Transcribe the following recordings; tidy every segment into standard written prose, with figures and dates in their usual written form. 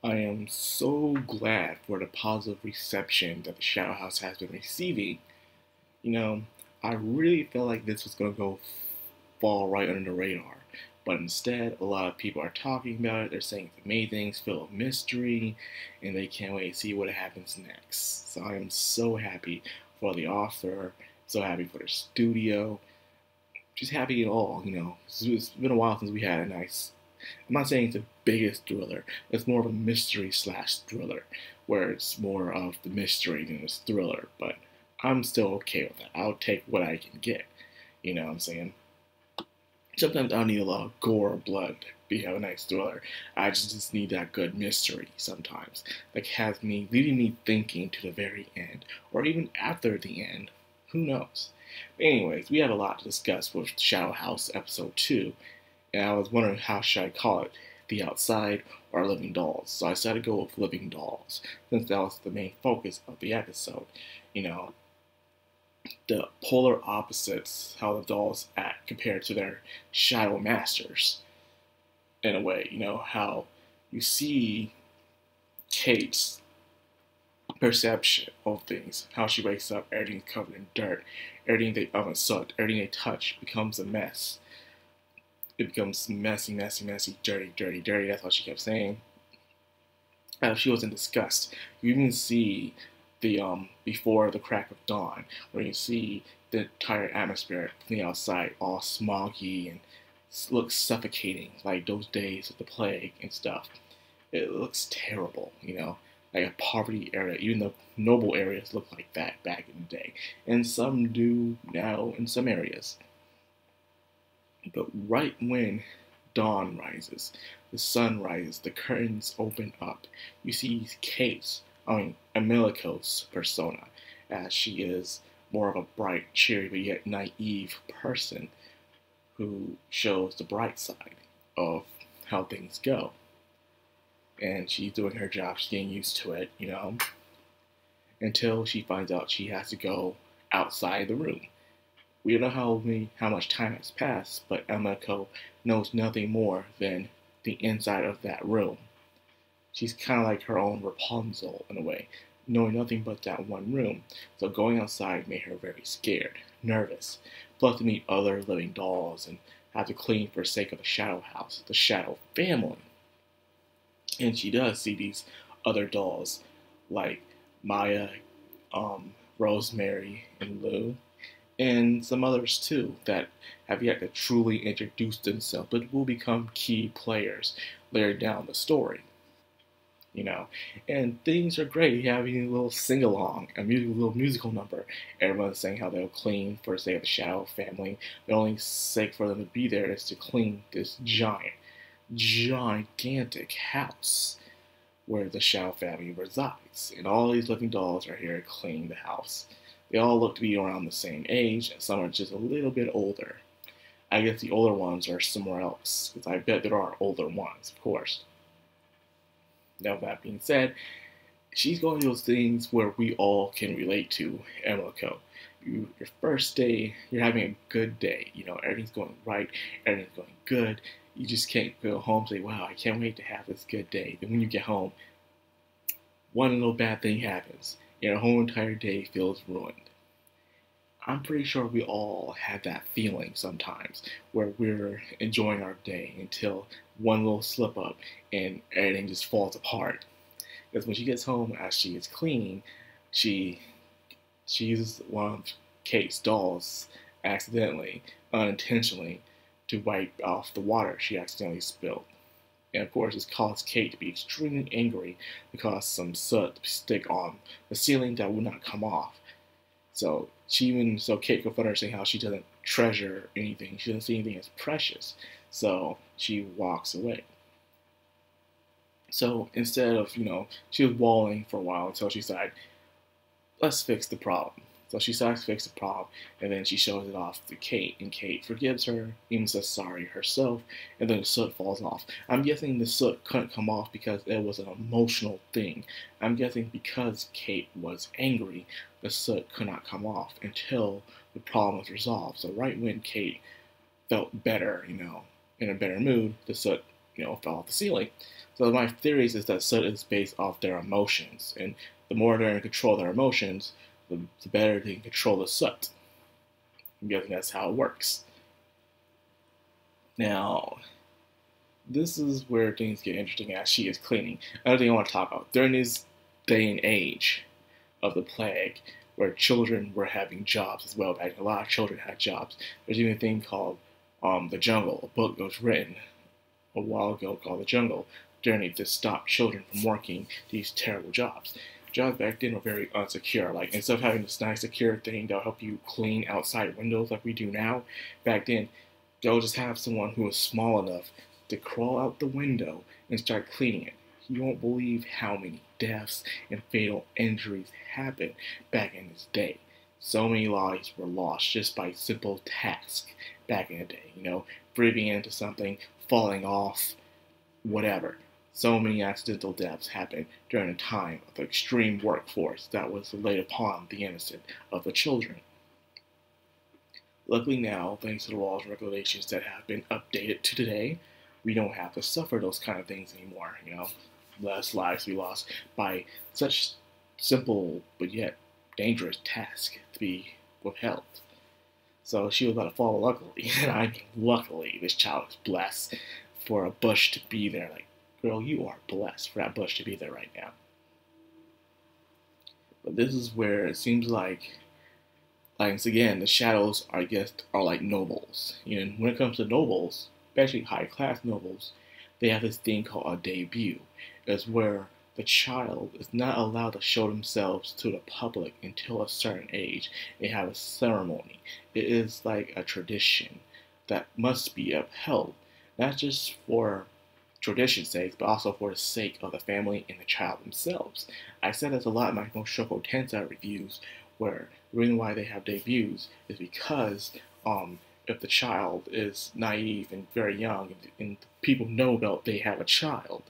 I am so glad for the positive reception that the Shadow House has been receiving. You know, I really felt like this was going to fall right under the radar. But instead, a lot of people are talking about it. They're saying it's amazing, it's full of mystery, and they can't wait to see what happens next. So I am so happy for the author, so happy for the studio, just happy at all. It's been a while since we had a nice. I'm not saying it's the biggest thriller. It's more of a mystery slash thriller, where it's more of the mystery than it's thriller. But I'm still okay with that. I'll take what I can get. You know what I'm saying? Sometimes I don't need a lot of gore or blood to have a nice thriller. I just need that good mystery sometimes. That has me leaving me thinking to the very end. Or even after the end. Who knows? But anyways, we have a lot to discuss with Shadow House episode 2. And I was wondering how should I call it? The Outside or Living Dolls. So I decided to go with Living Dolls, since that was the main focus of the episode. You know, the polar opposites, how the dolls act compared to their shadow masters, in a way. How you see Kate's perception of things, how she wakes up, everything's covered in dirt, everything they soot, everything they touch becomes a mess. It becomes messy, messy, messy, dirty, dirty, dirty. That's what she kept saying. She was in disgust. You even see the before the crack of dawn, where you see the entire atmosphere from the outside all smoggy and looks suffocating, like those days of the plague and stuff. It looks terrible, like a poverty area. Even the noble areas look like that back in the day, and some do now in some areas. But right when dawn rises, the sun rises, the curtains open up. You see Amelico's persona, as she is more of a bright, cheery, but yet naive person who shows the bright side of how things go. And she's doing her job, she's getting used to it, until she finds out she has to go outside the room. We don't know how much time has passed, but Emiko knows nothing more than the inside of that room. She's kind of like her own Rapunzel in a way, knowing nothing but that one room. So going outside made her very scared, nervous, plus to meet other living dolls and have to clean for the sake of the Shadow House, the Shadow family. And she does see these other dolls like Maya, Rosemary, and Lou, and some others too that have yet to truly introduce themselves, but will become key players later down the story. And things are great. Having a little sing along, little musical number. Everyone's saying how they'll clean for, say, the Shadow family. The only sake for them to be there is to clean this gigantic house where the Shadow family resides. And all these living dolls are here to clean the house. They all look to be around the same age, and some are just a little bit older. I guess the older ones are somewhere else, because I bet there are older ones, of course. Now, that being said, she's going through those things where we all can relate to Emiko. Your first day, you're having a good day. Everything's going right, everything's going good. You just can't go home and say, wow, I can't wait to have this good day. Then when you get home, one little bad thing happens. Your whole entire day feels ruined. I'm pretty sure we all have that feeling sometimes, where we're enjoying our day until one little slip up and everything just falls apart. Because when she gets home, as she is cleaning, she uses one of Kate's dolls accidentally, unintentionally, to wipe off the water she accidentally spilled. And of course, this caused Kate to be extremely angry because some soot stick on the ceiling that would not come off. So Kate confronted her, saying how she doesn't treasure anything, she doesn't see anything as precious. So she walks away. So instead of, she was walling for a while until she decided, let's fix the problem. So she starts to fix the problem, and then she shows it off to Kate, and Kate forgives her, even says sorry herself, and then the soot falls off. I'm guessing the soot couldn't come off because it was an emotional thing. I'm guessing because Kate was angry, the soot could not come off until the problem was resolved. So right when Kate felt better, in a better mood, the soot fell off the ceiling. So my theories is that soot is based off their emotions, and the more they're in control of their emotions, the better they can control the soot. I'm guessing that's how it works. Now, this is where things get interesting as she is cleaning. Another thing I want to talk about, during this day and age of the plague, where children were having jobs as well, back a lot of children had jobs. There's even a thing called The Jungle, a book that was written a while ago called The Jungle, during it to stop children from working these terrible jobs. Jobs back then were very unsecure. Like, instead of having this nice secure thing that'll help you clean outside windows like we do now, back then they'll just have someone who is small enough to crawl out the window and start cleaning it. You won't believe how many deaths and fatal injuries happened back in this day. So many lives were lost just by simple tasks back in the day. Breathing into something, falling off, whatever. So many accidental deaths happened during a time of extreme workforce that was laid upon the innocent of the children. Luckily now, thanks to the laws and regulations that have been updated to today, we don't have to suffer those kind of things anymore. Less lives to be lost by such simple but yet dangerous task to be withheld. So she was about to fall, luckily, and I mean luckily, this child is blessed for a bush to be there. Like, girl, you are blessed for that bush to be there right now. But this is where it seems like again, the shadows are like nobles. And when it comes to nobles, especially high-class nobles, they have this thing called a debut. It's where the child is not allowed to show themselves to the public until a certain age. They have a ceremony. It is like a tradition that must be upheld, not just for tradition's sake, but also for the sake of the family and the child themselves. I said this a lot in my Shoko Tensei reviews, where the reason why they have debuts is because if the child is naive and very young, and people know about they have a child,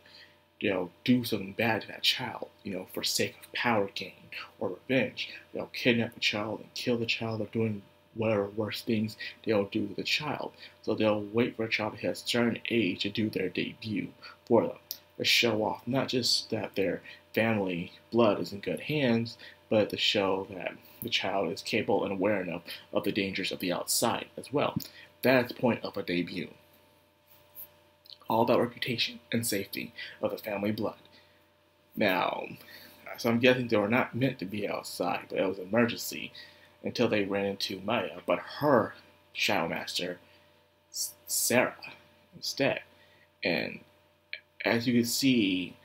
do something bad to that child, for sake of power gain or revenge. They'll kidnap the child and kill the child, or doing whatever worse things they'll do to the child. So they'll wait for a child to hit a certain age to do their debut for them, to show off not just that their family blood is in good hands, but to show that the child is capable and aware enough of the dangers of the outside as well. That's the point of a debut. All about reputation and safety of the family blood. Now, so I'm guessing they were not meant to be outside, but it was an emergency until they ran into Maya, but her Shadow Master, Sarah, instead. And as you can see,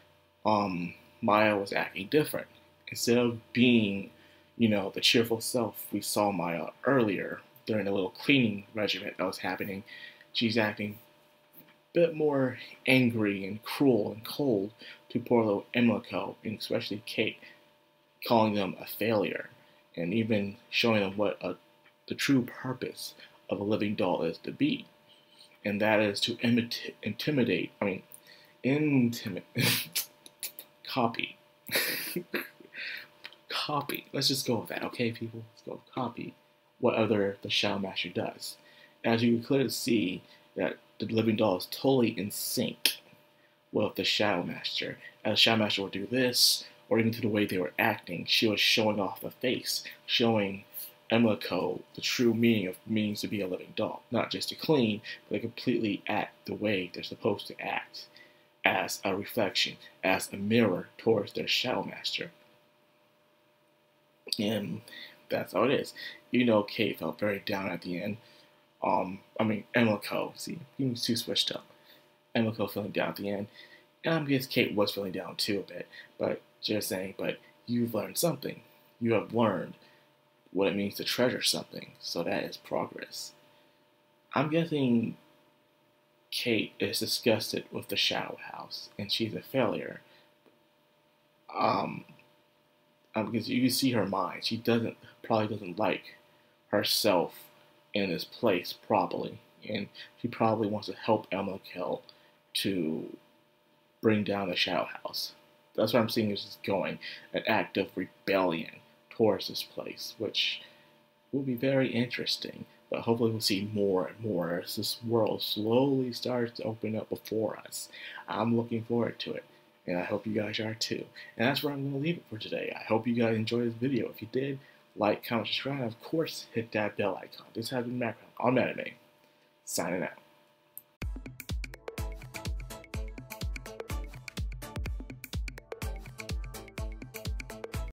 Maya was acting different. Instead of being, the cheerful self we saw Maya earlier during the little cleaning regimen that was happening, she's acting a bit more angry and cruel and cold to poor little Emiko, and especially Kate, calling them a failure, and even showing them what the true purpose of a living doll is to be. And that is to copy. Copy. Let's just go with that, okay, people? Let's go with copy what the Shadow Master does. As you can clearly see, that the living doll is totally in sync with the Shadow Master. As the Shadow Master would do this, or even to the way they were acting, she was showing off the face, showing Emiko the true meanings to be a living doll. Not just to clean, but to completely act the way they're supposed to act, as a reflection, as a mirror towards their Shadow Master. And that's how it is. Kate felt very down at the end. Emiko, see, he was too switched up. Emiko feeling down at the end. And I guess Kate was feeling down too a bit. But just saying, but you've learned something. You have learned what it means to treasure something. So that is progress. I'm guessing Kate is disgusted with the Shadow House, and she's a failure. Because you can see her mind. She probably doesn't like herself in this place properly, and she probably wants to help Emiko to bring down the Shadow House. That's what I'm seeing is going, an act of rebellion towards this place, which will be very interesting. But But hopefully we'll see more and more as this world slowly starts to open up before us. I'm looking forward to it, and I hope you guys are too. And that's where I'm going to leave it for today. I hope you guys enjoyed this video. If you did, like, comment, subscribe, and of course, hit that bell icon. This has been Madcrownxox on Anime, signing out.